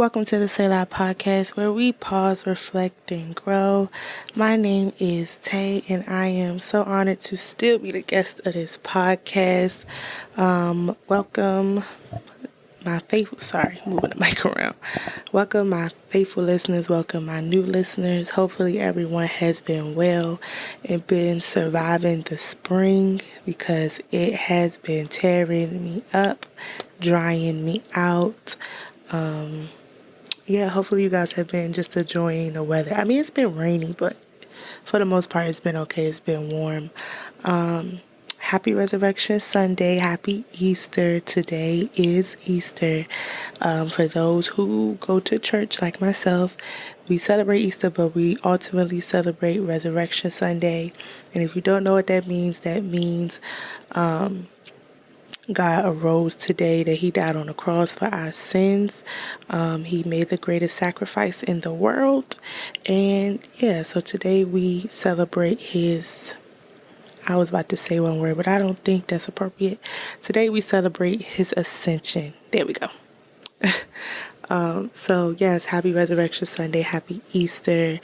Welcome to the Selah podcast, where we pause, reflect, and grow. My name is Tay, and I am so honored to still be the guest of this podcast. Welcome moving the mic around. Welcome my faithful listeners, welcome my new listeners. Hopefully everyone has been well and been surviving the spring, because it has been tearing me up, drying me out. Hopefully you guys have been just enjoying the weather. I mean, it's been rainy, but for the most part, it's been okay. It's been warm. Happy Resurrection Sunday. Happy Easter. Today is Easter. For those who go to church like myself, we celebrate Easter, but we ultimately celebrate Resurrection Sunday. And if you don't know what that means God arose today, that he died on the cross for our sins. He made the greatest sacrifice in the world. And so today we celebrate I was about to say one word, but I don't think that's appropriate. Today we celebrate his ascension. There we go. Yes, happy Resurrection Sunday, happy Easter.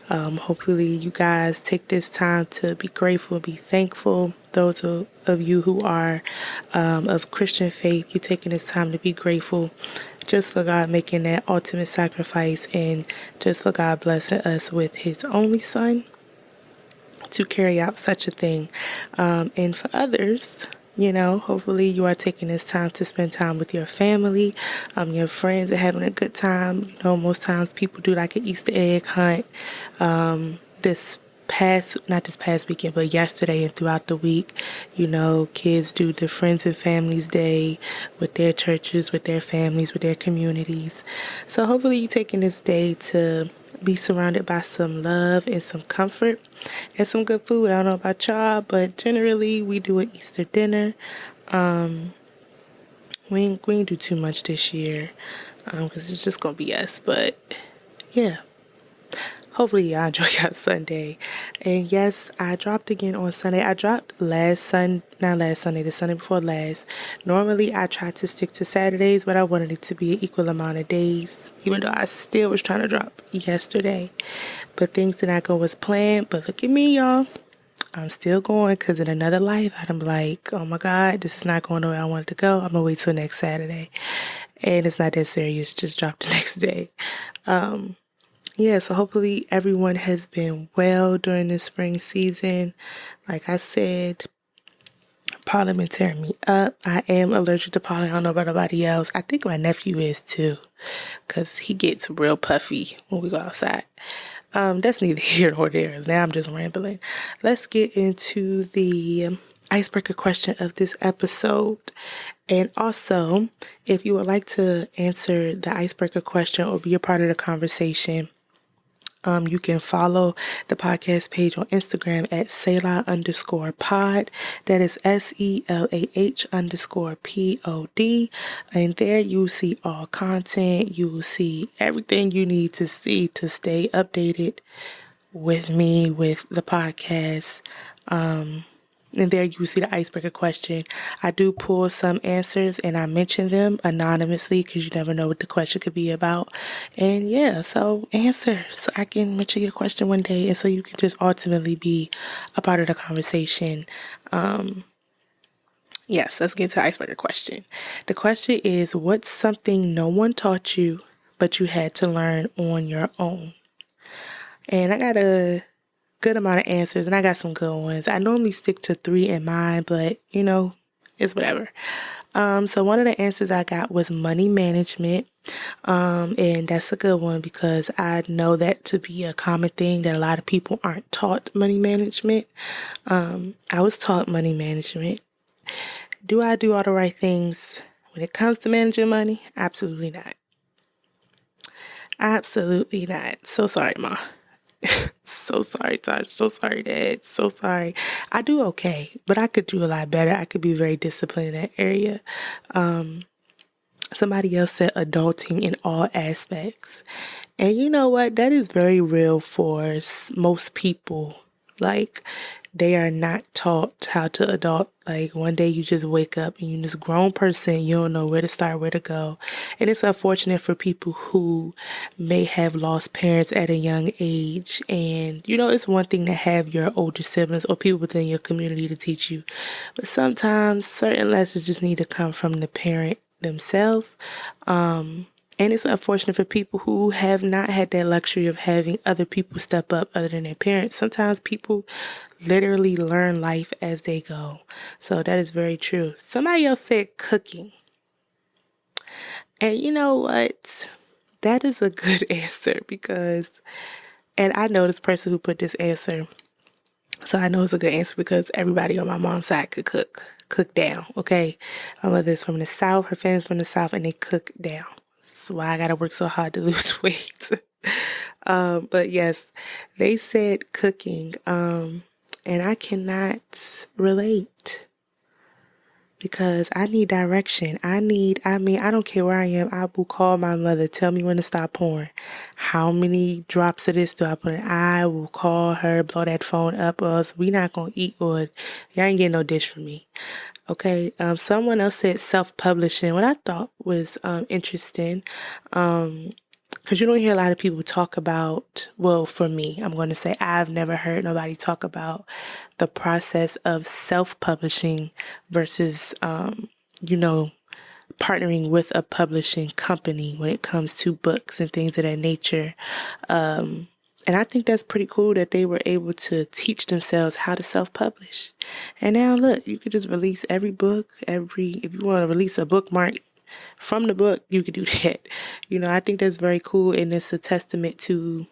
Hopefully you guys take this time to be grateful, be thankful. Those of you who are of Christian faith, you're taking this time to be grateful just for God making that ultimate sacrifice, and just for God blessing us with his only son to carry out such a thing. And for others, hopefully you are taking this time to spend time with your family, your friends, and having a good time. Most times people do like an Easter egg hunt. Not this past weekend, but yesterday and throughout the week, kids do the Friends and Families Day with their churches, with their families, with their communities. So hopefully you're taking this day to be surrounded by some love and some comfort and some good food. I don't know about y'all, but generally we do an Easter dinner. We ain't do too much this year because it's just going to be us. But yeah, hopefully y'all enjoy your Sunday. And yes, I dropped again on Sunday. I dropped the Sunday before last. Normally I try to stick to Saturdays, but I wanted it to be an equal amount of days, even though I still was trying to drop yesterday. But things did not go as planned. But look at me, y'all. I'm still going, because in another life, I'm like, oh my God, this is not going the way I wanted to go. I'm going to wait till next Saturday. And it's not that serious. Just drop the next day. So hopefully everyone has been well during the spring season. Like I said, pollen been tearing me up. I am allergic to pollen. I don't know about nobody else. I think my nephew is too, because he gets real puffy when we go outside. That's neither here nor there. Now I'm just rambling. Let's get into the icebreaker question of this episode. And also, if you would like to answer the icebreaker question or be a part of the conversation, you can follow the podcast page on Instagram at Selah_pod. That is SELAH_POD. And there you will see all content. You will see everything you need to see to stay updated with me, with the podcast. And there you see the icebreaker question. I do pull some answers and I mention them anonymously, because you never know what the question could be about. And so answer so I can mention your question one day, and so you can just ultimately be a part of the conversation. Let's get to the icebreaker question. The question is, what's something no one taught you but you had to learn on your own? And I got a good amount of answers, and I got some good ones. I normally stick to 3 in mind, but it's whatever. So one of the answers I got was money management. And that's a good one, because I know that to be a common thing, that a lot of people aren't taught money management. I was taught money management. Do I do all the right things when it comes to managing money? Absolutely not. Absolutely not. So sorry, Ma. So sorry, Taj. So sorry, Dad. So sorry. I do okay, but I could do a lot better. I could be very disciplined in that area. Somebody else said adulting in all aspects. And you know what? That is very real for most people. Like, they are not taught how to adult. Like, one day you just wake up and you're this grown person, you don't know where to start, where to go. And it's unfortunate for people who may have lost parents at a young age. And, it's one thing to have your older siblings or people within your community to teach you. But sometimes certain lessons just need to come from the parent themselves. And it's unfortunate for people who have not had that luxury of having other people step up other than their parents. Sometimes people literally learn life as they go. So that is very true. Somebody else said cooking. And you know what? That is a good answer and I know this person who put this answer. So I know it's a good answer because everybody on my mom's side could cook down. Okay. My mother's from the South, her family's from the South, and they cook down. That's why I got to work so hard to lose weight. But yes, they said cooking. And I cannot relate because I need direction. I don't care where I am. I will call my mother, tell me when to stop pouring. How many drops of this do I put in? I will call her, blow that phone up, or else we not going to eat, or y'all ain't getting no dish from me. Okay. Someone else said self-publishing. What I thought was interesting, because you don't hear a lot of people talk about, well, for me, I'm going to say I've never heard nobody talk about the process of self-publishing versus, partnering with a publishing company when it comes to books and things of that nature. And I think that's pretty cool that they were able to teach themselves how to self-publish. And now look, you could just release every book, if you want to release a bookmark from the book, you could do that. I think that's very cool, and it's a testament to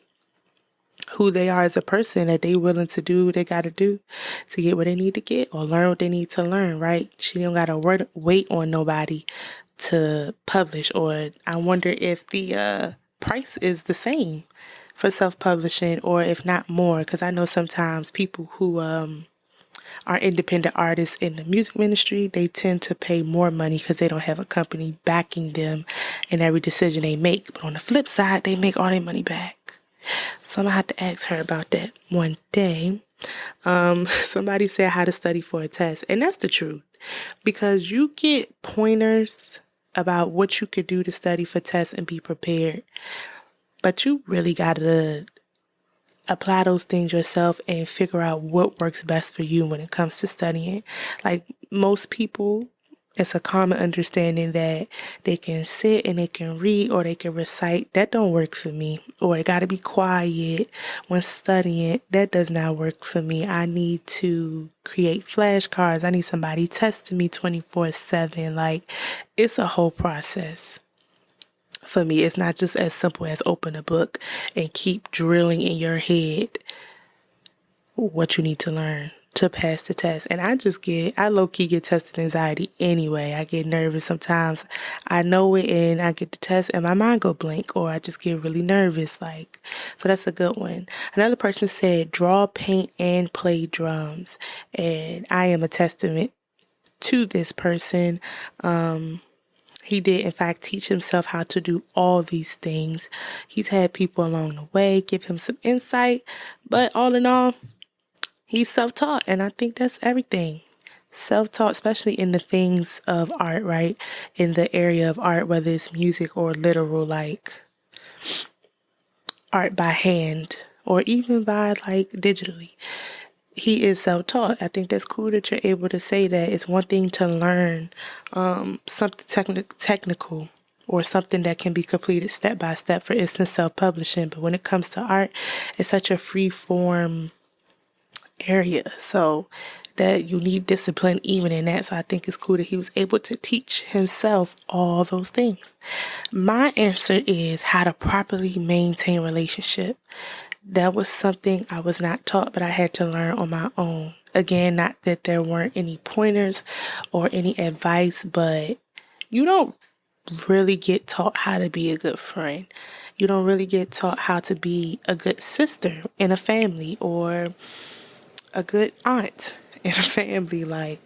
who they are as a person, that they willing to do what they got to do to get what they need to get or learn what they need to learn, right? She don't got to wait on nobody to publish. Or I wonder if the price is the same for self-publishing, or if not more, because I know sometimes people who are independent artists in the music industry, they tend to pay more money because they don't have a company backing them in every decision they make. But on the flip side, they make all their money back. So I'm going to have to ask her about that one day. Somebody said how to study for a test. And that's the truth. Because you get pointers about what you could do to study for tests and be prepared. But you really got to apply those things yourself and figure out what works best for you when it comes to studying. Like most people, it's a common understanding that they can sit and they can read or they can recite. That don't work for me. Or it got to be quiet when studying. That does not work for me. I need to create flashcards. I need somebody testing me 24/7. Like, it's a whole process. For me, it's not just as simple as open a book and keep drilling in your head what you need to learn to pass the test. And I low-key get tested anxiety anyway. I get nervous sometimes. I know it and I get the test and my mind go blank, or I just get really nervous. So that's a good one. Another person said draw, paint, and play drums. And I am a testament to this person. He did, in fact, teach himself how to do all these things. He's had people along the way give him some insight, but all in all, he's self-taught, and I think that's everything. Self-taught, especially in the things of art, right? In the area of art, whether it's music or literal, like art by hand, or even by digitally. He is self-taught. I think that's cool that you're able to say that. It's one thing to learn something technical or something that can be completed step by step, for instance, self-publishing. But when it comes to art, it's such a free form area. So that you need discipline even in that. So I think it's cool that he was able to teach himself all those things. My answer is how to properly maintain relationship. That was something I was not taught, but I had to learn on my own. Again, not that there weren't any pointers or any advice, but you don't really get taught how to be a good friend. You don't really get taught how to be a good sister in a family, or a good aunt in a family,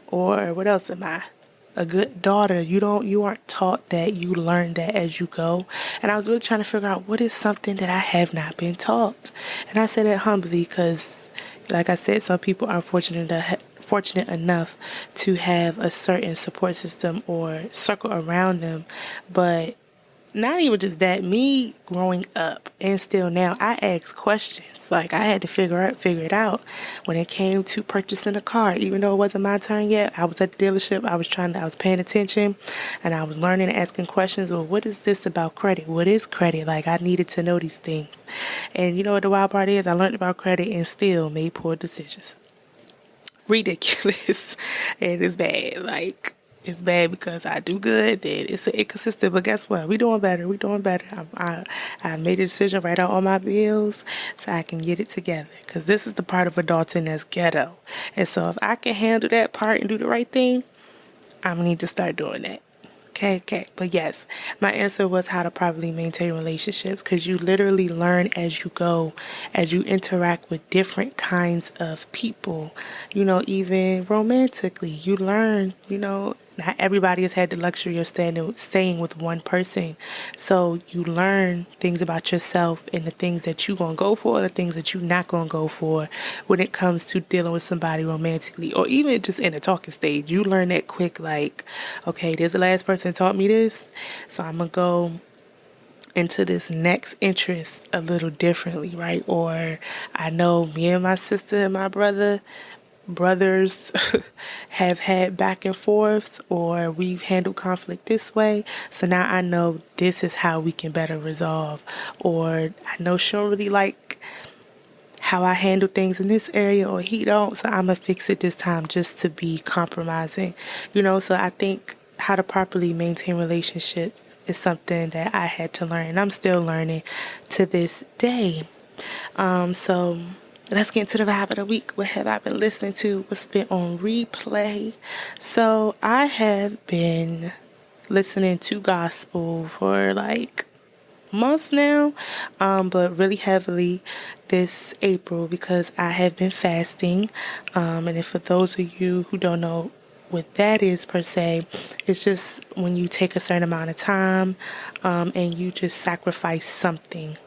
or what else am I? A good daughter. You aren't taught that. You learn that as you go. And I was really trying to figure out what is something that I have not been taught. And I say that humbly because, Like I said, some people are fortunate enough to have a certain support system or circle around them, but not even just that, me growing up and still now, I ask questions. Like I had to figure it out when it came to purchasing a car. Even though it wasn't my turn yet, I was at the dealership. I was paying attention, and I was learning and asking questions. Well, what is this about credit? What is credit? Like I needed to know these things. And you know what the wild part is? I learned about credit and still made poor decisions. Ridiculous. And it's bad. Like it's bad because I do good, then it's inconsistent. But guess what? We doing better. I made a decision, write out all my bills so I can get it together. Because this is the part of adulting that's ghetto. And so if I can handle that part and do the right thing, I'm going to need to start doing that. Okay. But yes, my answer was how to properly maintain relationships, because you literally learn as you go, as you interact with different kinds of people, even romantically. You learn, not everybody has had the luxury of staying with one person. So you learn things about yourself and the things that you're going to go for, the things that you're not going to go for when it comes to dealing with somebody romantically, or even just in a talking stage. You learn that quick, like, okay, there's the last person taught me this, so I'm going to go into this next interest a little differently, right? Or I know me and my sister and my brothers have had back and forths, or we've handled conflict this way, so now I know this is how we can better resolve. Or I know she don't really like how I handle things in this area, or he don't, so I'm gonna fix it this time just to be compromising, so I think how to properly maintain relationships is something that I had to learn, and I'm still learning to this day. So let's get into the vibe of the week. What have I been listening to? What's been on replay? So I have been listening to gospel for like months now, but really heavily this April because I have been fasting. And if for those of you who don't know what that is per se, it's just when you take a certain amount of time and you just sacrifice something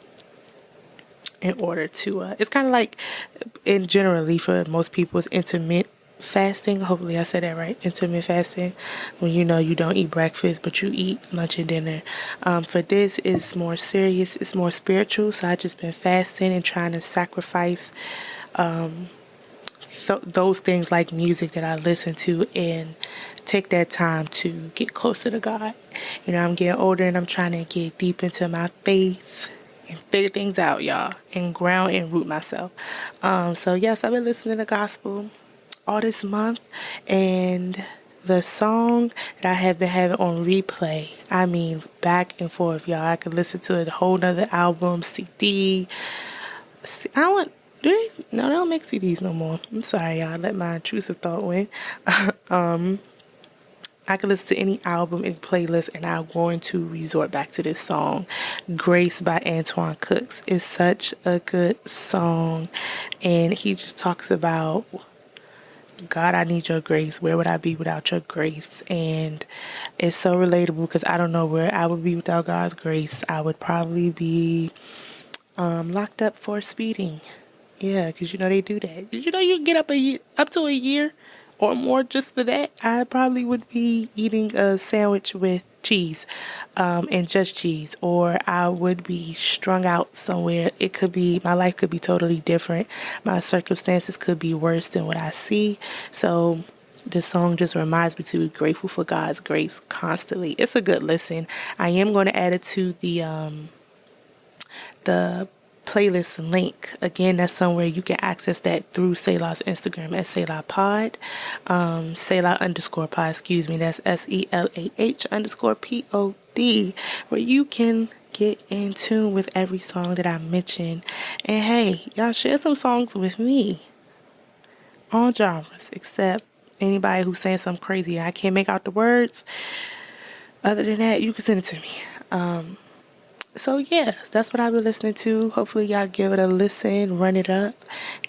in order to it's kind of like, in generally for most people, it's intermittent fasting. Hopefully I said that right. Intermittent fasting, when you don't eat breakfast but you eat lunch and dinner. For this, it's more serious, it's more spiritual, so I just been fasting and trying to sacrifice those things like music that I listen to and take that time to get closer to God. I'm getting older and I'm trying to get deep into my faith and figure things out, y'all, and ground and root myself. So yes, I've been listening to gospel all this month, and the song that I have been having on replay, I mean back and forth, y'all. I could listen to a whole nother album, CD. No, they don't make CDs no more. I'm sorry, y'all. Let my intrusive thought win. I can listen to any album, any playlist, and I'm going to resort back to this song, Grace by Antoine Cooks. It's such a good song, and he just talks about, God, I need your grace. Where would I be without your grace? And it's so relatable because I don't know where I would be without God's grace. I would probably be locked up for speeding. Yeah, because they do that. Did you know you can get up to a year or more just for that? I probably would be eating a sandwich with cheese and just cheese, or I would be strung out somewhere. My life could be totally different. My circumstances could be worse than what I see. So this song just reminds me to be grateful for God's grace constantly. It's a good listen. I am going to add it to the playlist link. Again, that's somewhere you can access that through Selah's Instagram at Selah Pod. Selah_pod, excuse me. That's SELAH_POD, where you can get in tune with every song that I mentioned. And hey, y'all share some songs with me. All genres, except anybody who's saying something crazy and I can't make out the words. Other than that, you can send it to me. So yeah, that's what I've been listening to. Hopefully y'all give it a listen, run it up,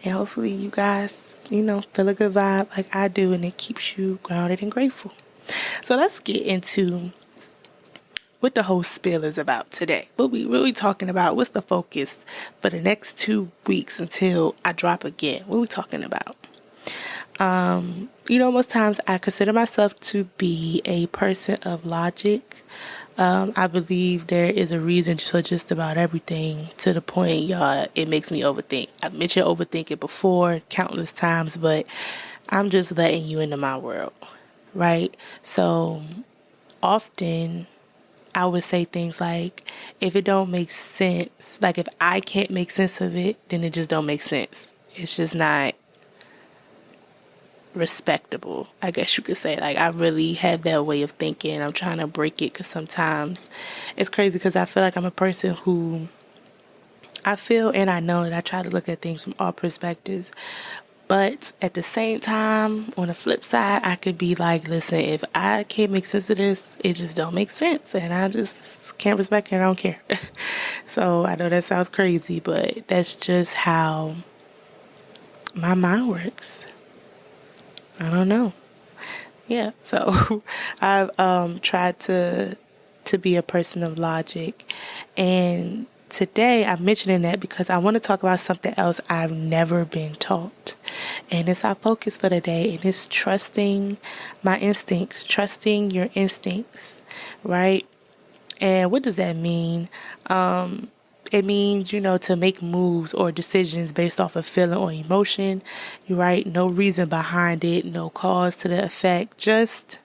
and hopefully you guys, feel a good vibe like I do, and it keeps you grounded and grateful. So let's get into what the whole spiel is about today. What we really talking about? What's the focus for the next 2 weeks until I drop again? What we talking about? Most times I consider myself to be a person of logic. I believe there is a reason for just about everything, to the point, y'all, it makes me overthink. I've mentioned overthinking before countless times, but I'm just letting you into my world, right? So often I would say things like, if it don't make sense, like if I can't make sense of it, then it just don't make sense. It's just not respectable, I guess you could say. Like, I really have that way of thinking. I'm trying to break it, because sometimes it's crazy, because I feel like I'm a person who, I feel and I know that I try to look at things from all perspectives. But at the same time, on the flip side, I could be like, listen, if I can't make sense of this, it just don't make sense. And I just can't respect it. I don't care. So I know that sounds crazy, but that's just how my mind works. I don't know. Yeah. So I've tried to be a person of logic. And today I'm mentioning that because I want to talk about something else I've never been taught. And it's our focus for the day. And it's trusting my instincts, trusting your instincts, right? And what does that mean? It means, to make moves or decisions based off of feeling or emotion. You're right. No reason behind it, no cause to the effect, just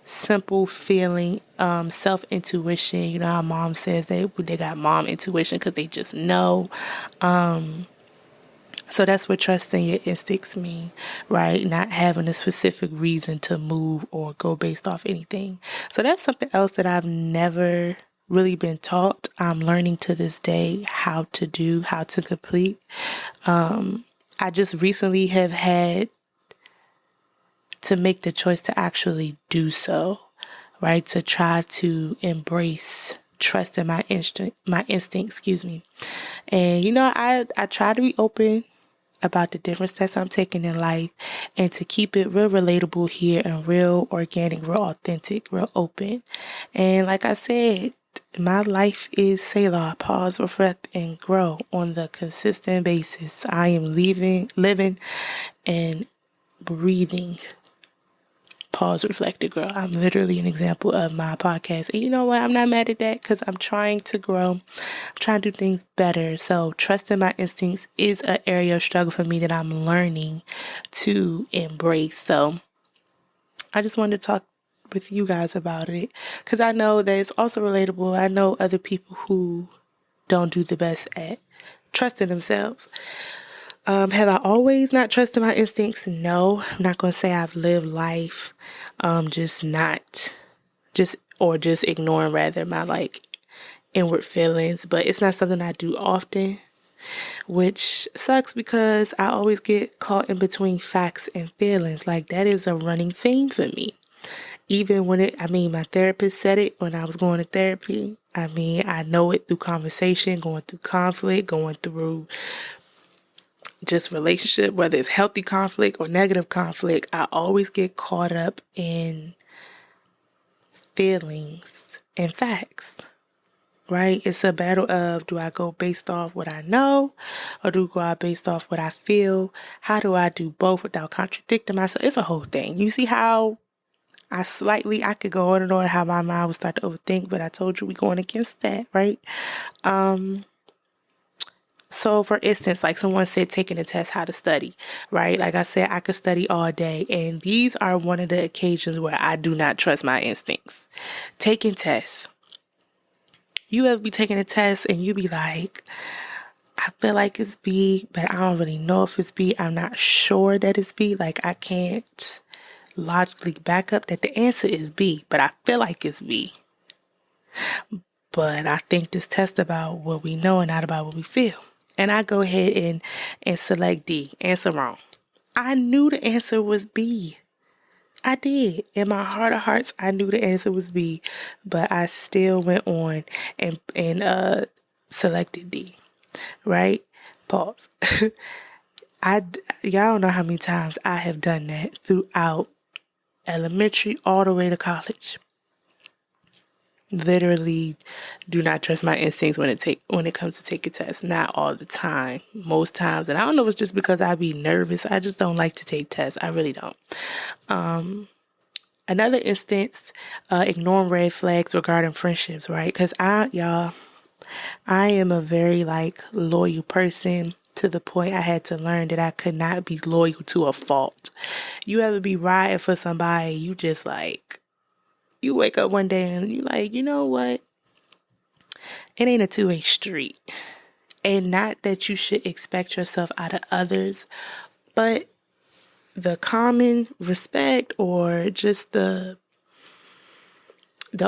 simple feeling, self-intuition. You know how mom says they got mom intuition because they just know. So that's what trusting your instincts mean, right? Not having a specific reason to move or go based off anything. So that's something else that I've never really been taught. I'm learning to this day how to complete. I just recently have had to make the choice to actually do so, right? To try to embrace trust in my instinct, excuse me. And, I try to be open about the different steps I'm taking in life, and to keep it real relatable here and real organic, real authentic, real open. And like I said, my life is Selah, pause, reflect, and grow on the consistent basis. I am living, and breathing. Pause, reflect, and grow. I'm literally an example of my podcast. And you know what? I'm not mad at that, because I'm trying to grow. I'm trying to do things better. So trusting my instincts is an area of struggle for me that I'm learning to embrace. So I just wanted to talk with you guys about it, because I know that it's also relatable. I know other people who don't do the best at trusting themselves. Have I always not trusted my instincts? No. I'm not going to say I've lived life just ignoring rather my inward feelings, but it's not something I do often, which sucks, because I always get caught in between facts and feelings. Like, that is a running theme for me. Even when my therapist said it when I was going to therapy. I know it through conversation, going through conflict, going through just relationship, whether it's healthy conflict or negative conflict. I always get caught up in feelings and facts, right? It's a battle of, do I go based off what I know, or do I go out based off what I feel? How do I do both without contradicting myself? It's a whole thing. You see how I could go on and on how my mind would start to overthink, but I told you we're going against that, right? So for instance, like someone said, taking a test, how to study, right? Like I said, I could study all day. And these are one of the occasions where I do not trust my instincts. Taking tests. You ever be taking a test and you be like, I feel like it's B, but I don't really know if it's B. I'm not sure that it's B. Like, I can't logically back up that the answer is B, but I feel like it's B. But I think this test about what we know and not about what we feel. And I go ahead and select D. Answer wrong. I knew the answer was B. I did. In my heart of hearts, I knew the answer was B. But I still went on and selected D. Right? Pause. Y'all don't know how many times I have done that throughout elementary all the way to college. literally do not trust my instincts when it comes to taking tests. Not all the time, most times. And I don't know if it's just because I be nervous. I just don't like to take tests. I really don't. Another instance, ignoring red flags regarding friendships, right? Because I am a very loyal person, to the point I had to learn that I could not be loyal to a fault. You ever be riding for somebody, you just you wake up one day and you you know what? It ain't a two-way street. And not that you should expect yourself out of others, but the common respect or just the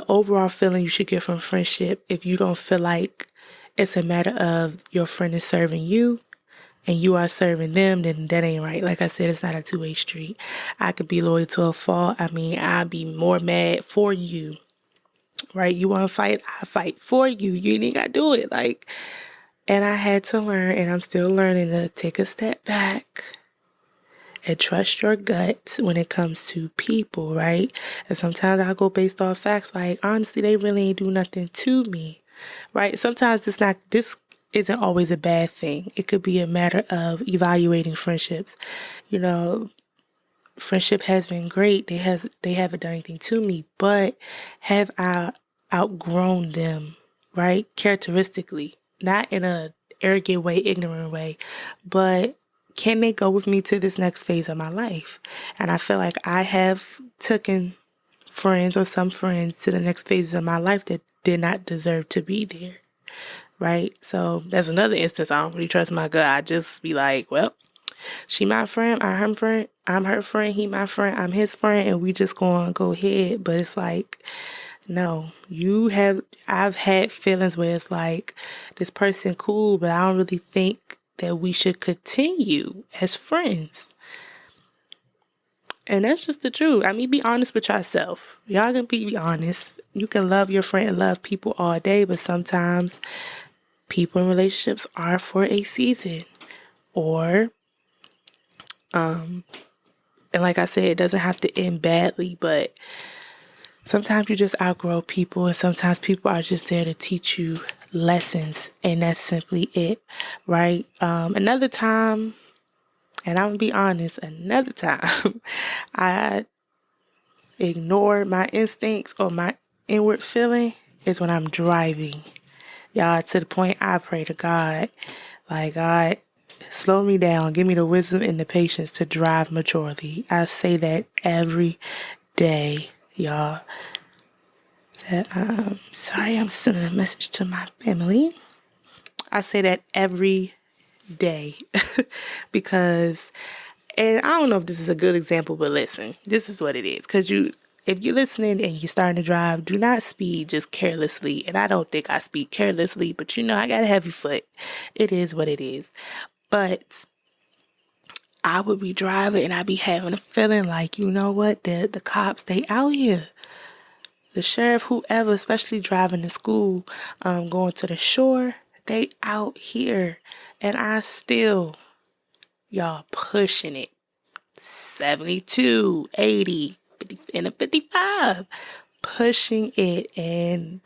overall feeling you should get from friendship, if you don't feel like it's a matter of your friend is serving you and you are serving them, then that ain't right. Like I said, it's not a two-way street. I could be loyal to a fault. I mean, I'd be more mad for you, right? You want to fight, I fight for you. You ain't got to do it. And I had to learn, and I'm still learning, to take a step back and trust your gut when it comes to people, right? And sometimes I go based off facts, honestly, they really ain't do nothing to me, right? Sometimes this isn't always a bad thing. It could be a matter of evaluating friendships. Friendship has been great. They haven't done anything to me, but have I outgrown them, right? Characteristically, not in a arrogant way, ignorant way, but can they go with me to this next phase of my life? And I feel like I have taken friends or some friends to the next phases of my life that did not deserve to be there. Right? So that's another instance. I don't really trust my gut. I just be like, well, she my friend, I'm her friend, he my friend, I'm his friend, and we just gonna go ahead. But it's no, I've had feelings where it's this person cool, but I don't really think that we should continue as friends. And that's just the truth. I mean, be honest with yourself. Y'all can be honest. You can love your friend and love people all day, but sometimes people in relationships are for a season. Or, and like I said, it doesn't have to end badly, but sometimes you just outgrow people, and sometimes people are just there to teach you lessons, and that's simply it, right? Another time, and I'm gonna be honest, another time, I ignore my instincts or my inward feeling is when I'm driving. Y'all, to the point I pray to God, God, slow me down, give me the wisdom and the patience to drive maturely. I say that every day, y'all. Sorry, I'm sending a message to my family. I say that every day because, and I don't know if this is a good example, but listen, this is what it is. Because if you're listening and you're starting to drive, do not speed just carelessly. And I don't think I speed carelessly, but I got a heavy foot. It is what it is. But I would be driving and I'd be having a feeling you know what, the cops, they out here. The sheriff, whoever, especially driving to school, going to the shore, they out here. And I still, y'all, pushing it. 72, 80, 50, and a 55. Pushing it. And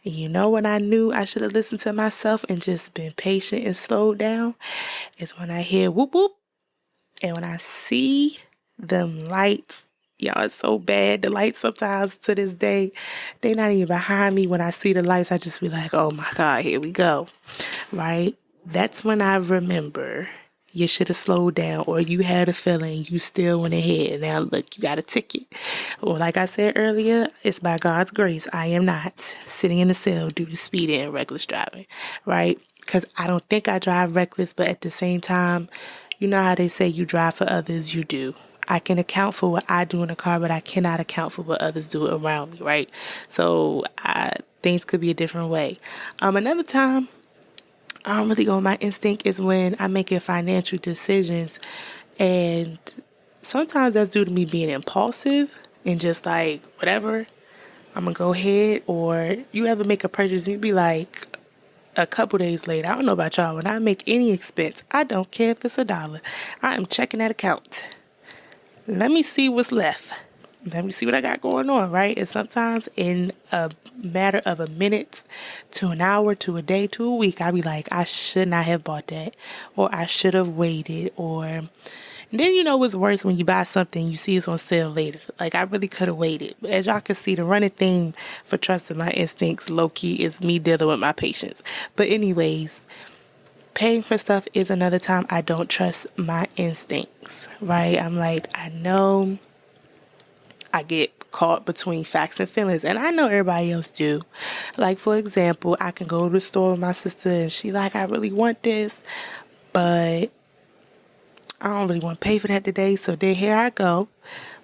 when I knew I should have listened to myself and just been patient and slowed down is when I hear whoop whoop. And when I see them lights, y'all, it's so bad. The lights sometimes to this day, they not even behind me. When I see the lights, I just be like, oh my God, here we go. Right? That's when I remember you should have slowed down, or you had a feeling you still went ahead. Now look, you got a ticket. Well, like I said earlier, it's by God's grace. I am not sitting in the cell due to speeding and reckless driving. Right? Because I don't think I drive reckless, but at the same time, you know how they say you drive for others, you do. I can account for what I do in the car, but I cannot account for what others do around me, right? So things could be a different way. Another time, I don't really go on my instinct is when I make financial decisions, and sometimes that's due to me being impulsive and just whatever, I'm gonna go ahead. Or you ever make a purchase, you be a couple days later, I don't know about y'all, when I make any expense, I don't care if it's $1, I am checking that account. Let me see what's left. let me see what I got going on, right? And sometimes in a matter of a minute to an hour to a day to a week, I'll be like, I should not have bought that, or I should have waited, or and then what's worse, when you buy something, you see it's on sale later. Like, I really could have waited. But as y'all can see, the running theme for trusting my instincts, low-key, is me dealing with my patience. But anyways, paying for stuff is another time I don't trust my instincts, right? I'm like, I know I get caught between facts and feelings, and I know everybody else do. Like, for example, I can go to the store with my sister and she like, I really want this, but I don't really want to pay for that today. So then here I go.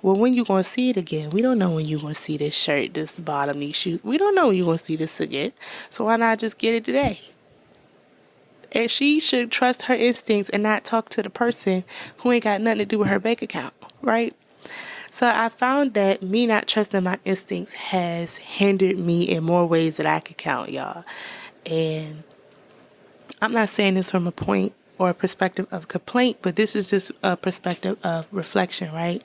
Well, when you going to see it again? We don't know when you're going to see this shirt, this bottom, these shoes. We don't know when you're going to see this again. So why not just get it today? And she should trust her instincts and not talk to the person who ain't got nothing to do with her bank account, right? So I found that me not trusting my instincts has hindered me in more ways that I could count, y'all. And I'm not saying this from a point or a perspective of complaint, but this is just a perspective of reflection, right?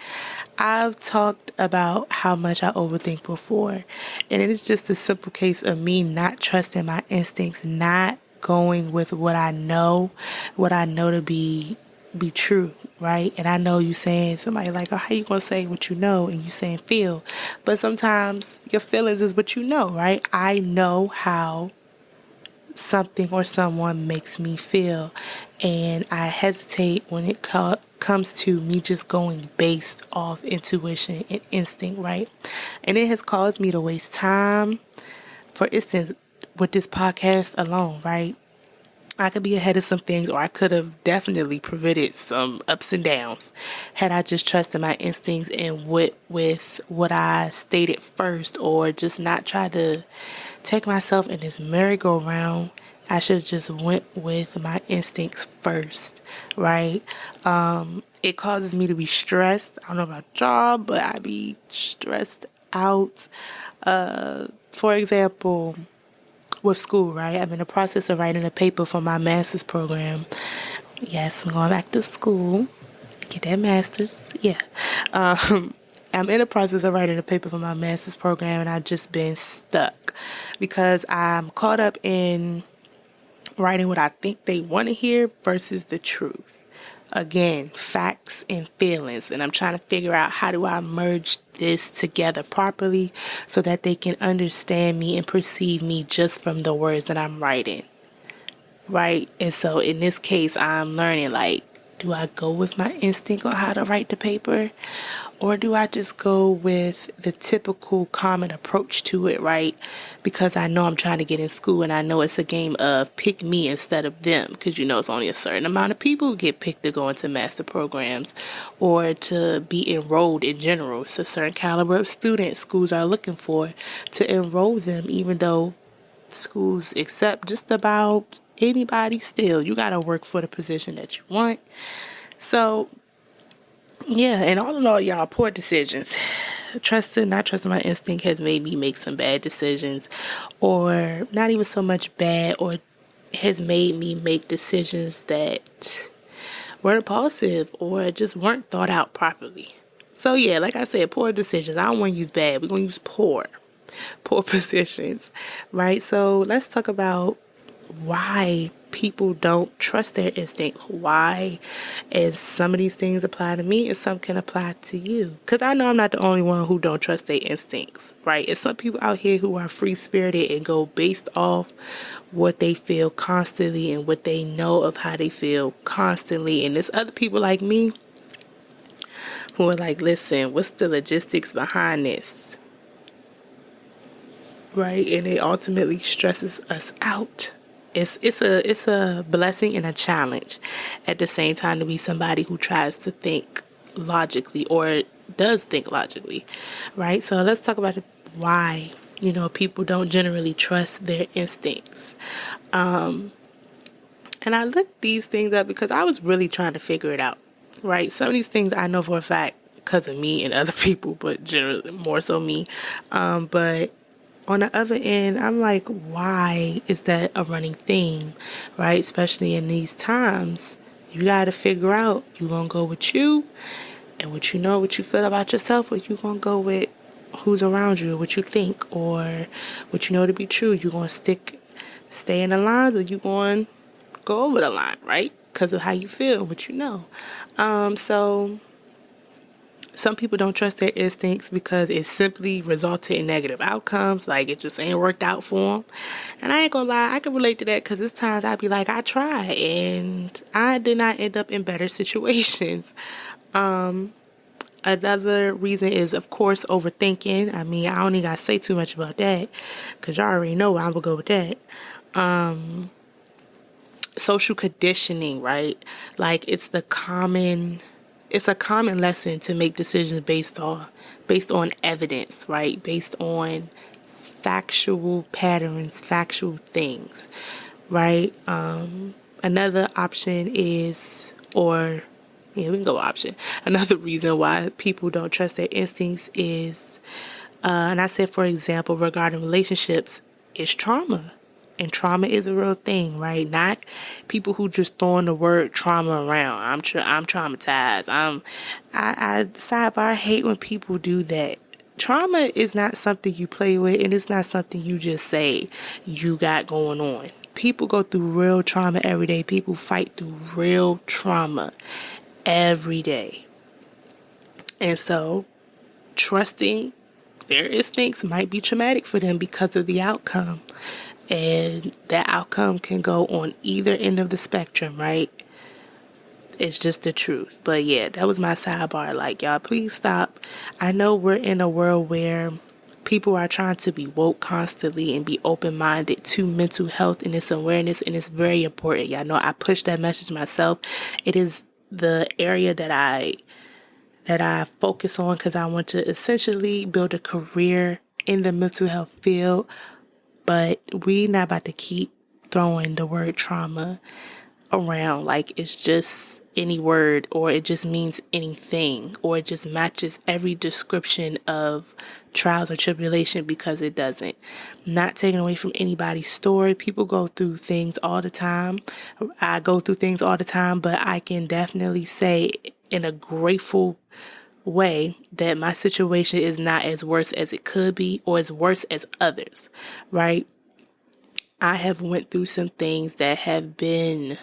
I've talked about how much I overthink before, and it is just a simple case of me not trusting my instincts, not going with what I know to be true, right? And I know you saying, somebody like, oh, how you gonna say what you know, and you saying feel? But sometimes your feelings is what you know, right? I know how something or someone makes me feel, and I hesitate when it comes to me just going based off intuition and instinct, right? And it has caused me to waste time. For instance, with this podcast alone, right? I could be ahead of some things, or I could have definitely prevented some ups and downs had I just trusted my instincts and went with what I stated first, or just not try to take myself in this merry-go-round. I should have just went with my instincts first, right? It causes me to be stressed. I don't know about y'all, but I be stressed out. For example, with school, right? I'm in the process of writing a paper for my master's program. Yes, I'm going back to school, get that master's. Yeah. I'm in the process of writing a paper for my master's program, and I've just been stuck because I'm caught up in writing what I think they want to hear versus the truth. Again, facts and feelings. And I'm trying to figure out, how do I merge this together properly so that they can understand me and perceive me just from the words that I'm writing, right? And so in this case, I'm learning, like, do I go with my instinct on how to write the paper? Or do I just go with the typical common approach to it, right? Because I know I'm trying to get in school, and I know it's a game of pick me instead of them. Because it's only a certain amount of people who get picked to go into master programs or to be enrolled in general. It's a certain caliber of students schools are looking for to enroll them, even though schools accept just about anybody. Still, you got to work for the position that you want. So yeah, and all in all, y'all, poor decisions. Not trusting my instinct has made me make some bad decisions, or not even so much bad, or has made me make decisions that were impulsive or just weren't thought out properly. So yeah, like I said, poor decisions. I don't want to use bad. We're going to use poor positions, right? So let's talk about why people don't trust their instinct. Why? And some of these things apply to me, and some can apply to you. Because I know I'm not the only one who don't trust their instincts, right? And some people out here who are free-spirited and go based off what they feel constantly and what they know of how they feel constantly. And there's other people like me who are like, listen, what's the logistics behind this? Right? And it ultimately stresses us out. It's a blessing and a challenge at the same time to be somebody who tries to think logically, or does think logically, right? So let's talk about why people don't generally trust their instincts. And I looked these things up because I was really trying to figure it out, right? Some of these things I know for a fact because of me and other people, but generally more so me. But on the other end, I'm like, why is that a running theme, right? Especially in these times, you got to figure out, you going to go with you And what you feel about yourself, or you gonna go with who's around you, what you think, or what you know to be true. You gonna stay in the lines, or you gonna go over the line, right? Because of how you feel, what you know. So some people don't trust their instincts because it simply resulted in negative outcomes. Like, it just ain't worked out for them. And I ain't gonna lie, I can relate to that because there's times I'd be like, I tried and I did not end up in better situations. Another reason is, of course, overthinking. I mean, I don't even gotta say too much about that because y'all already know where I'm gonna go with that. Social conditioning, right? Like, it's a common lesson to make decisions based on evidence, right? Based on factual patterns, factual things, right? Another option is, or yeah, we can go option. Another reason why people don't trust their instincts is, and I said, for example, regarding relationships, is trauma. And trauma is a real thing, right? Not people who just throwing the word trauma around. I'm traumatized. I sidebar, I hate when people do that. Trauma is not something you play with, and it's not something you just say you got going on. People go through real trauma every day. People fight through real trauma every day. And so, trusting their instincts might be traumatic for them because of the outcome. And that outcome can go on either end of the spectrum, right? It's just the truth. But yeah, that was my sidebar. Like, y'all, please stop. I know we're in a world where people are trying to be woke constantly and be open-minded to mental health and its awareness, and it's very important. Y'all know I push that message myself. It is the area that I focus on because I want to essentially build a career in the mental health field. But we not about to keep throwing the word trauma around like it's just any word, or it just means anything, or it just matches every description of trials or tribulation, because it doesn't. Not taking away from anybody's story. People go through things all the time. I go through things all the time, but I can definitely say in a grateful way that my situation is not as worse as it could be, or as worse as others, right? I have went through some things that have been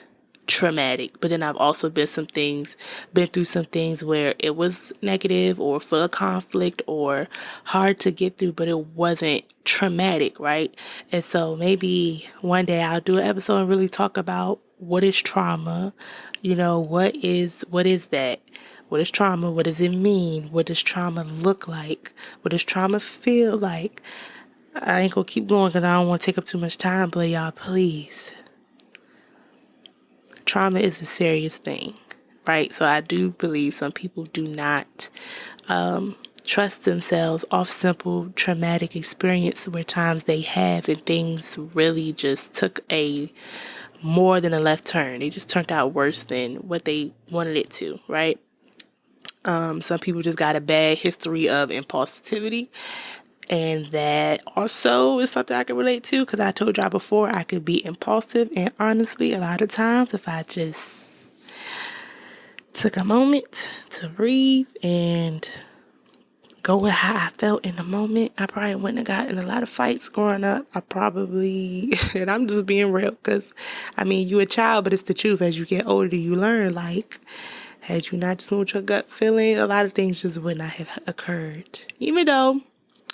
traumatic, but then I've also been through some things where it was negative or full of conflict or hard to get through, but it wasn't traumatic, right? And so maybe one day I'll do an episode and really talk about what is trauma. What is that? What is trauma? What does it mean? What does trauma look like? What does trauma feel like? I ain't gonna keep going because I don't want to take up too much time, but y'all, please. Trauma is a serious thing, right? So I do believe some people do not trust themselves off simple traumatic experience where times they have and things really just took a more than a left turn. They just turned out worse than what they wanted it to, right? Some people just got a bad history of impulsivity. And that also is something I can relate to because I told y'all before I could be impulsive. And honestly, a lot of times if I just took a moment to breathe and go with how I felt in the moment, I probably wouldn't have gotten a lot of fights growing up. I probably, and I'm just being real because, I mean, you a child, but it's the truth. As you get older, you learn, like, had you not just went with your gut feeling, a lot of things just would not have occurred. Even though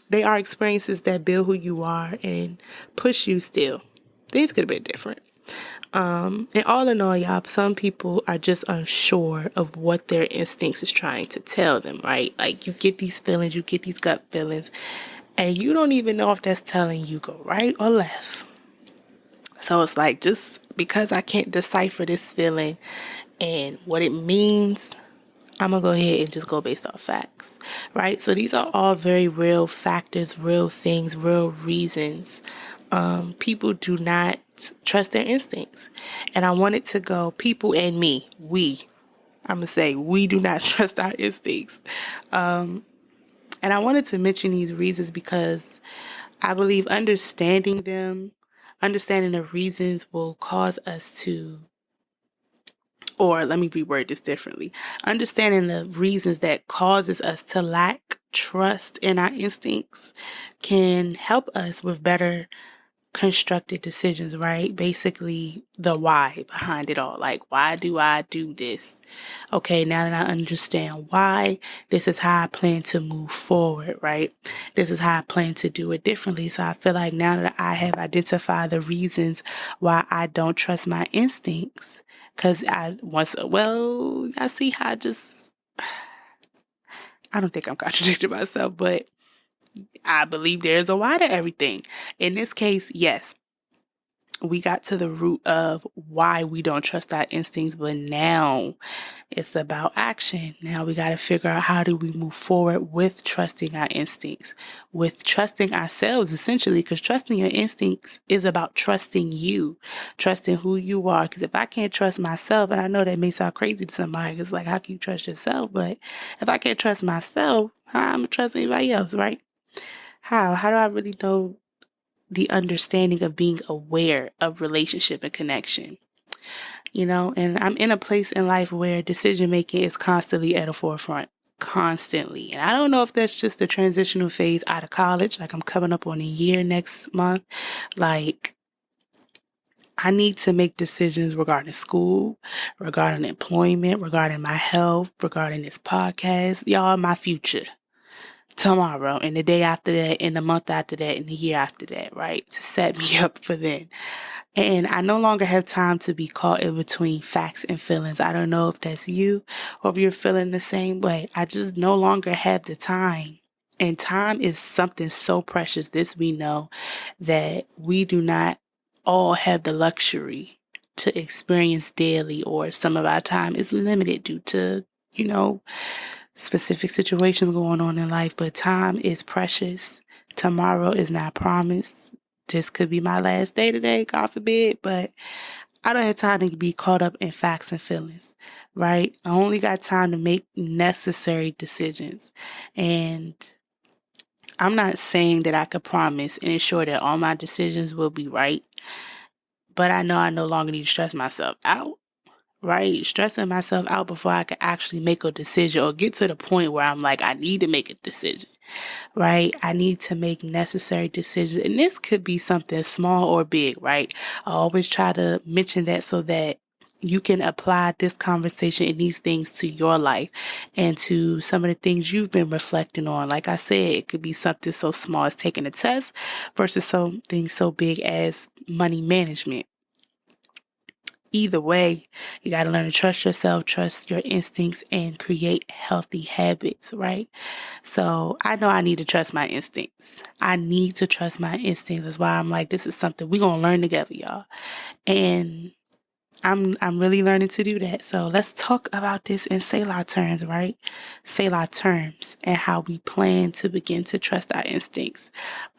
they are experiences that build who you are and push you still. Things could have been different. And all in all, y'all, some people are just unsure of what their instincts is trying to tell them, right? Like, you get these feelings, you get these gut feelings, and you don't even know if that's telling you go right or left. So it's like, just because I can't decipher this feeling and what it means, I'm going to go ahead and just go based off facts, right? So these are all very real factors, real things, real reasons. People do not trust their instincts. And I wanted to go, people and me, I'm going to say, we do not trust our instincts. And I wanted to mention these reasons because I believe understanding the reasons will cause us to Or let me reword this differently. Understanding the reasons that causes us to lack trust in our instincts can help us with better constructed decisions, right? Basically, the why behind it all. Like, why do I do this? Okay, now that I understand why, this is how I plan to move forward, right? This is how I plan to do it differently. So I feel like now that I have identified the reasons why I don't trust my instincts, because I see how I don't think I'm contradicting myself, but I believe there's a why to everything. In this case, yes, we got to the root of why we don't trust our instincts, but now it's about action. Now we got to figure out, how do we move forward with trusting our instincts, with trusting ourselves, essentially, because trusting your instincts is about trusting you, trusting who you are. Because if I can't trust myself, and I know that may sound crazy to somebody, it's like, how can you trust yourself? But if I can't trust myself, how am I going to trust anybody else, right? How do I really know the understanding of being aware of relationship and connection? And I'm in a place in life where decision making is constantly at the forefront, constantly. And I don't know if that's just the transitional phase out of college. Like, I'm coming up on a year next month. Like, I need to make decisions regarding school, regarding employment, regarding my health, regarding this podcast. Y'all, my future. Tomorrow and the day after that and the month after that and the year after that, right? To set me up for then. And I no longer have time to be caught in between facts and feelings. I don't know if that's you or if you're feeling the same way. I just no longer have the time. And time is something so precious. This we know, that we do not all have the luxury to experience daily, or some of our time is limited due to, specific situations going on in life. But time is precious. Tomorrow is not promised. This could be my last day today, God forbid, but I don't have time to be caught up in facts and feelings, right? I only got time to make necessary decisions. And I'm not saying that I could promise and ensure that all my decisions will be right, but I know I no longer need to stress myself out, right? Stressing myself out before I could actually make a decision or get to the point where I'm like, I need to make a decision, right? I need to make necessary decisions. And this could be something small or big, right? I always try to mention that so that you can apply this conversation and these things to your life and to some of the things you've been reflecting on. Like I said, it could be something so small as taking a test versus something so big as money management. Either way, you got to learn to trust yourself, trust your instincts, and create healthy habits, right? So I know I need to trust my instincts. I need to trust my instincts. That's why I'm like, this is something we're going to learn together, y'all. And I'm really learning to do that. So let's talk about this in Selah terms, right? Selah terms, and how we plan to begin to trust our instincts.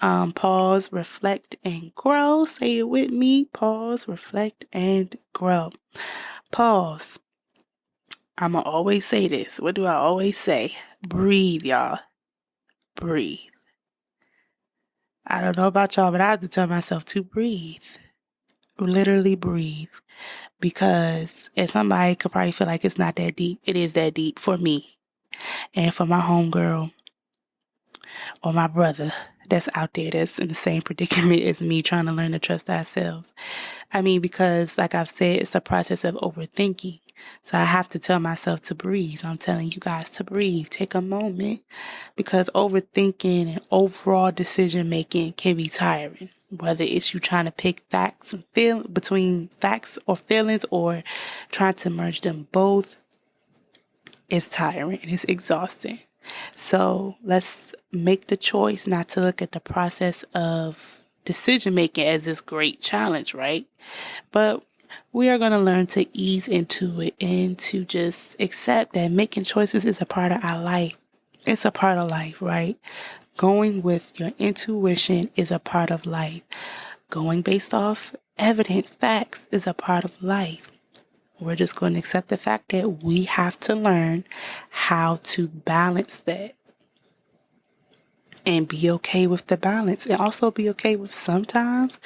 Pause, reflect, and grow. Say it with me. Pause, reflect, and grow. Pause. I'm going to always say this. What do I always say? Breathe, y'all. Breathe. I don't know about y'all, but I have to tell myself to breathe. Literally breathe. Because as somebody could probably feel like it's not that deep, it is that deep for me and for my homegirl or my brother that's out there that's in the same predicament as me, trying to learn to trust ourselves. I mean, because like I've said, it's a process of overthinking. So I have to tell myself to breathe. So I'm telling you guys to breathe. Take a moment, because overthinking and overall decision making can be tiring. Whether it's you trying to pick facts and feel between facts or feelings, or trying to merge them both, it's tiring and it's exhausting. So let's make the choice not to look at the process of decision making as this great challenge, right? But we are going to learn to ease into it and to just accept that making choices is a part of our life. It's a part of life, right? Going with your intuition is a part of life. Going based off evidence, facts, is a part of life. We're just going to accept the fact that we have to learn how to balance that and be okay with the balance, and also be okay with sometimes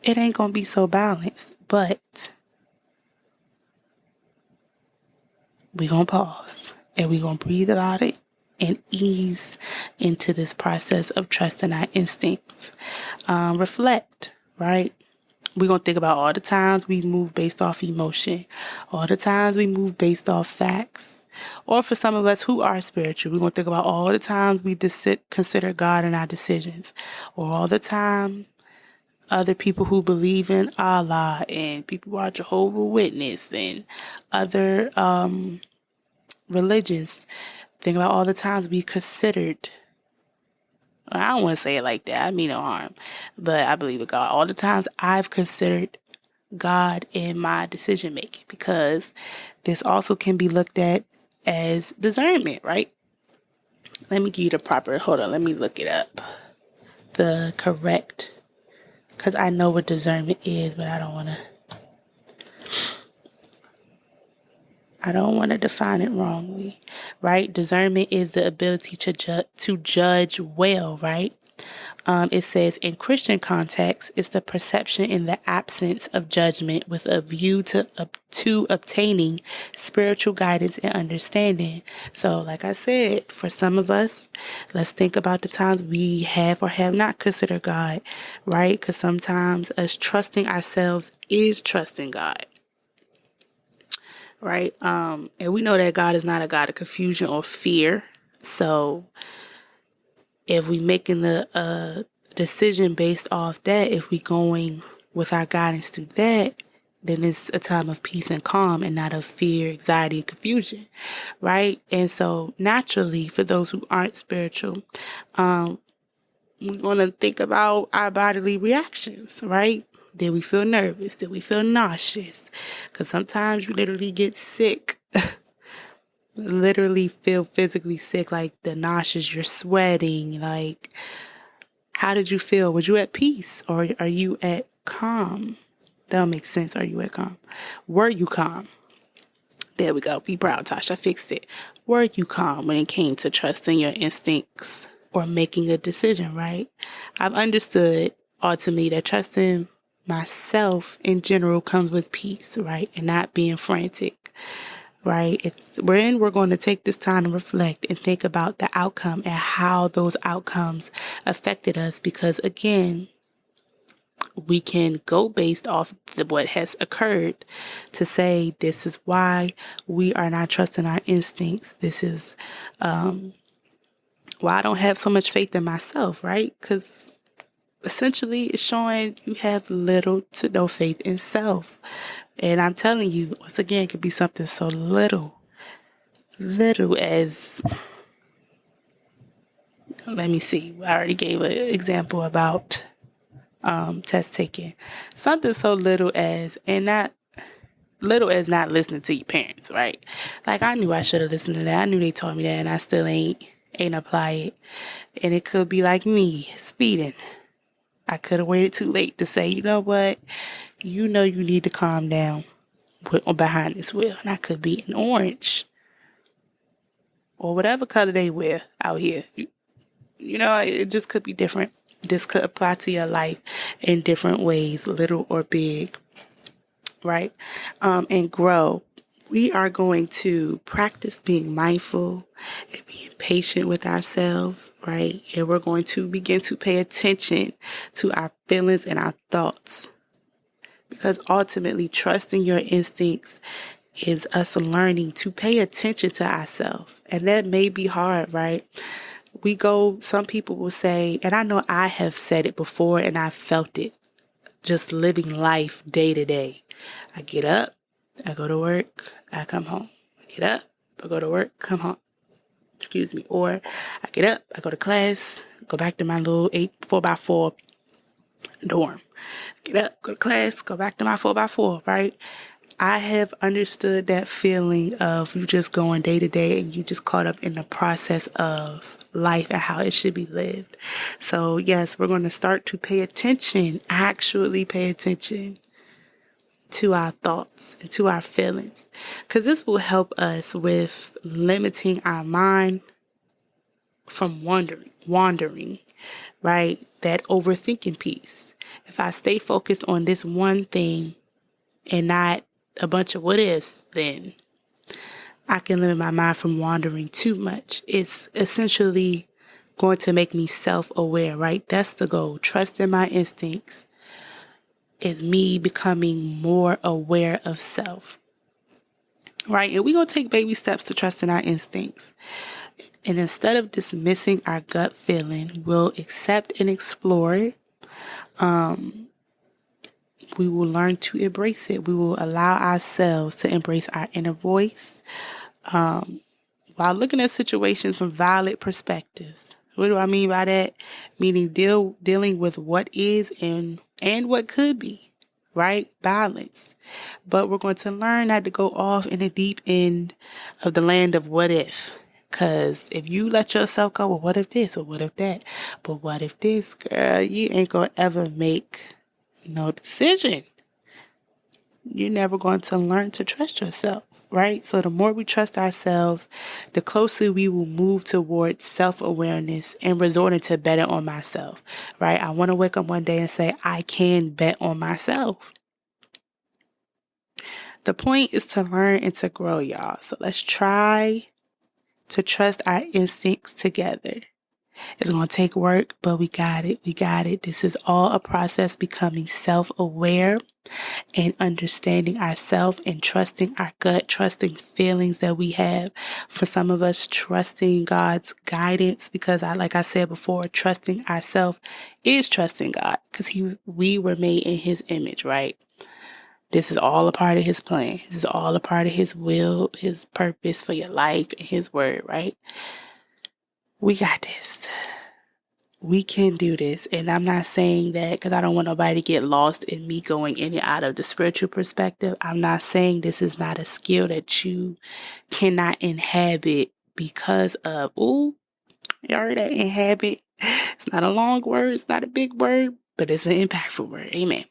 it ain't going to be so balanced, but we're going to pause and we're going to breathe about it and ease into this process of trusting our instincts. Reflect, right? We're going to think about all the times we move based off emotion, all the times we move based off facts. Or for some of us who are spiritual, we're going to think about all the times we consider God in our decisions, or all the time other people who believe in Allah and people who are Jehovah's Witness and other religions. Think about all the times we considered. I don't want to say it like that. I mean no harm. But I believe in God. All the times I've considered God in my decision making, because this also can be looked at as discernment, right? Let me give you the proper, hold on, let me look it up. The correct, because I know what discernment is, but I don't want to define it wrongly, right? Discernment is the ability to judge well, right? It says in Christian context, it's the perception in the absence of judgment with a view to obtaining spiritual guidance and understanding. So, like I said, for some of us, let's think about the times we have or have not considered God, right? Because sometimes us trusting ourselves is trusting God. Right? And we know that God is not a God of confusion or fear. So if we making the decision based off that, if we going with our guidance through that, then it's a time of peace and calm and not of fear, anxiety, and confusion. Right? And so naturally, for those who aren't spiritual, we're going to think about our bodily reactions, right? Did we feel nervous? Did we feel nauseous? Because sometimes you literally get sick. Literally feel physically sick, like the nauseous, you're sweating. Like, how did you feel? Was you at peace or are you at calm? That'll make sense. Are you at calm? Were you calm? There we go. Be proud, Tasha. I fixed it. Were you calm when it came to trusting your instincts or making a decision, right? I've understood ultimately that trusting myself in general comes with peace, right? And not being frantic, right? We're going to take this time to reflect and think about the outcome and how those outcomes affected us. Because again, we can go based off what has occurred to say this is why we are not trusting our instincts. This is why I don't have so much faith in myself, right? Because essentially it's showing you have little to no faith in self. And I'm telling you, once again, it could be something so little as, let me see, I already gave an example about test taking. Something so little as, and not little as not listening to your parents, right? Like, I knew I should have listened to that. I knew they told me that, and I still ain't apply it. And it could be like me speeding. I could have waited too late to say, you know what? You know you need to calm down behind this wheel. And I could be an orange or whatever color they wear out here. You know, it just could be different. This could apply to your life in different ways, little or big, right? And grow. We are going to practice being mindful and being patient with ourselves, right? And we're going to begin to pay attention to our feelings and our thoughts. Because ultimately, trusting your instincts is us learning to pay attention to ourselves. And that may be hard, right? Some people will say, and I know I have said it before and I felt it, just living life day to day. I get up, I go to work, I come home. I get up, I go to work, come home. Or I get up, I go to class, go back to my little 4x4 dorm. Get up, go to class, go back to my 4x4, right? I have understood that feeling of you just going day to day and you just caught up in the process of life and how it should be lived. So yes, we're going to start to pay attention, actually pay attention to our thoughts and to our feelings, because this will help us with limiting our mind from wandering, right? That overthinking piece. If I stay focused on this one thing and not a bunch of what ifs, then I can limit my mind from wandering too much. It's essentially going to make me self-aware, right? That's the goal. Trusting my instincts is me becoming more aware of self, right? And we're going to take baby steps to trusting our instincts. And instead of dismissing our gut feeling, we'll accept and explore it. We will learn to embrace it. We will allow ourselves to embrace our inner voice while looking at situations from valid perspectives. What do I mean by that? Meaning dealing with what is and what could be, right? Balance. But we're going to learn not to go off in the deep end of the land of what if. Because if you let yourself go, well, what if this or what if that? But what if this, girl, you ain't going to ever make no decision. You're never going to learn to trust yourself, right? So the more we trust ourselves, the closer we will move towards self-awareness and resorting to betting on myself, right? I want to wake up one day and say, I can bet on myself. The point is to learn and to grow, y'all. So let's try to trust our instincts together. It's going to take work, but we got it. We got it. This is all a process becoming self-aware and understanding ourselves and trusting our gut, trusting feelings that we have. For some of us, trusting God's guidance, because like I said before, trusting ourselves is trusting God, because we were made in His image, right? This is all a part of His plan. This is all a part of His will, His purpose for your life, and His word, right? We got this. We can do this. And I'm not saying that because I don't want nobody to get lost in me going in and out of the spiritual perspective. I'm not saying this is not a skill that you cannot inhabit because of, you heard that, inhabit. It's not a long word. It's not a big word, but it's an impactful word. Amen.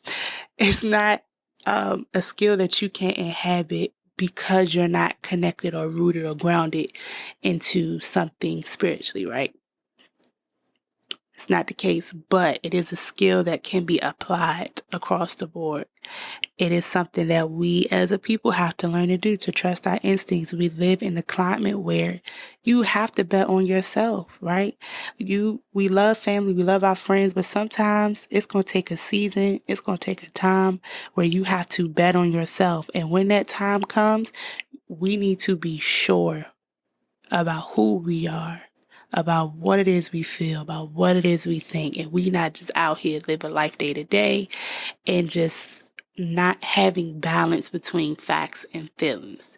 It's not a skill that you can inhabit because you're not connected or rooted or grounded into something spiritually, right? It's not the case, but it is a skill that can be applied across the board. It is something that we as a people have to learn to do, to trust our instincts. We live in a climate where you have to bet on yourself, right? We love family, we love our friends, but sometimes it's going to take a season, it's going to take a time where you have to bet on yourself. And when that time comes, we need to be sure about who we are, about what it is we feel, about what it is we think. And we not just out here living life day to day and just not having balance between facts and feelings.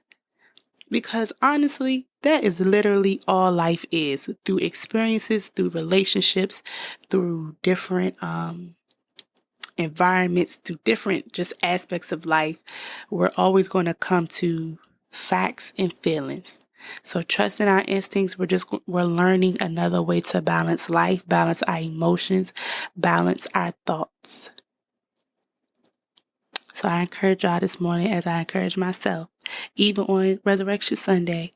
Because honestly, that is literally all life is. Through experiences, through relationships, through different environments, through different just aspects of life, we're always going to come to facts and feelings. So trusting our instincts, we're learning another way to balance life, balance our emotions, balance our thoughts. So I encourage y'all this morning, as I encourage myself, even on Resurrection Sunday,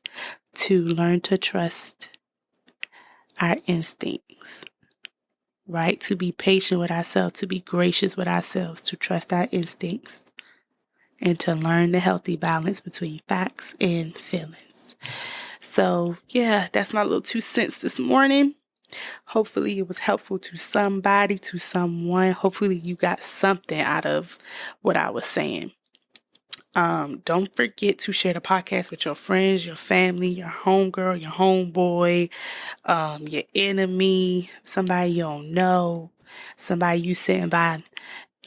to learn to trust our instincts, right? To be patient with ourselves, to be gracious with ourselves, to trust our instincts, and to learn the healthy balance between facts and feelings. So, yeah, that's my little 2 cents this morning. Hopefully it was helpful to somebody, to someone. Hopefully you got something out of what I was saying. Don't forget to share the podcast with your friends, your family, your homegirl, your homeboy, your enemy, somebody you don't know, somebody you sitting by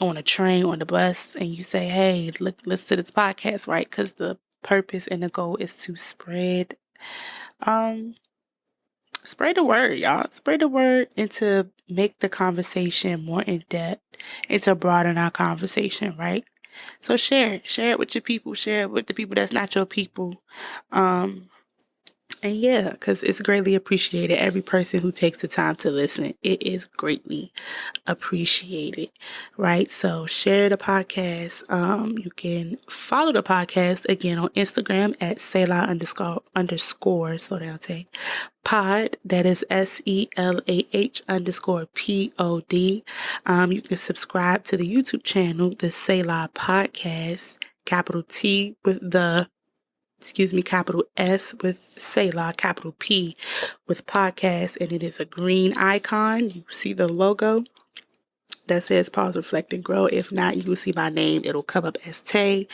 on a train, on the bus, and you say, hey, look, listen to this podcast, right? Because the purpose and the goal is to spread the word, y'all. Spread the word and to make the conversation more in depth and to broaden our conversation, right? So share it with your people, share it with the people that's not your people. And yeah, because it's greatly appreciated. Every person who takes the time to listen, it is greatly appreciated, right? So share the podcast. You can follow the podcast again on Instagram at Selah __ slow down, Tay, pod. That is SELAH _POD. You can subscribe to the YouTube channel, the Selah Podcast, capital T with the capital S with Selah, capital P with podcast, and it is a green icon. You see the logo that says pause, reflect, and grow. If not, you will see my name. It'll come up as Tay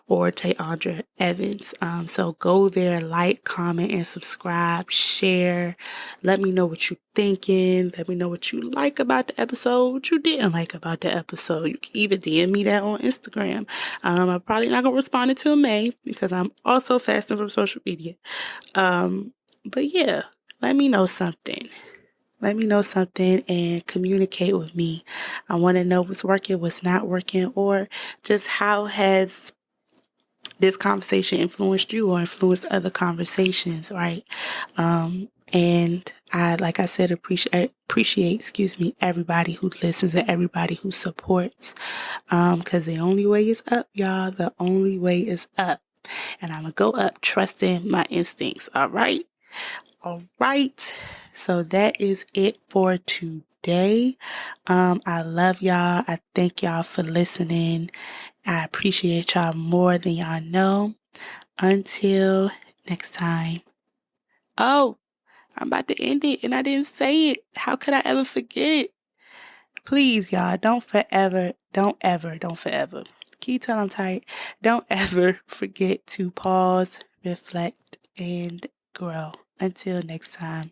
or Tayandra Evans. So go there, like, comment, and subscribe, share. Let me know what you're thinking. Let me know what you like about the episode, what you didn't like about the episode. You can even DM me that on Instagram. I'm probably not going to respond until May because I'm also fasting from social media. But yeah, let me know something. Let me know something and communicate with me. I want to know what's working, what's not working, or just how has this conversation influenced you or influenced other conversations, right? And I, like I said, appreciate, everybody who listens and everybody who supports. Because the only way is up, y'all. The only way is up. And I'm going to go up trusting my instincts, all right? All right. So that is it for today. I love y'all. I thank y'all for listening. I appreciate y'all more than y'all know. Until next time. Oh, I'm about to end it and I didn't say it. How could I ever forget it? Please, y'all, don't forever. Can you tell I'm tired? Don't ever forget to pause, reflect, and grow. Until next time.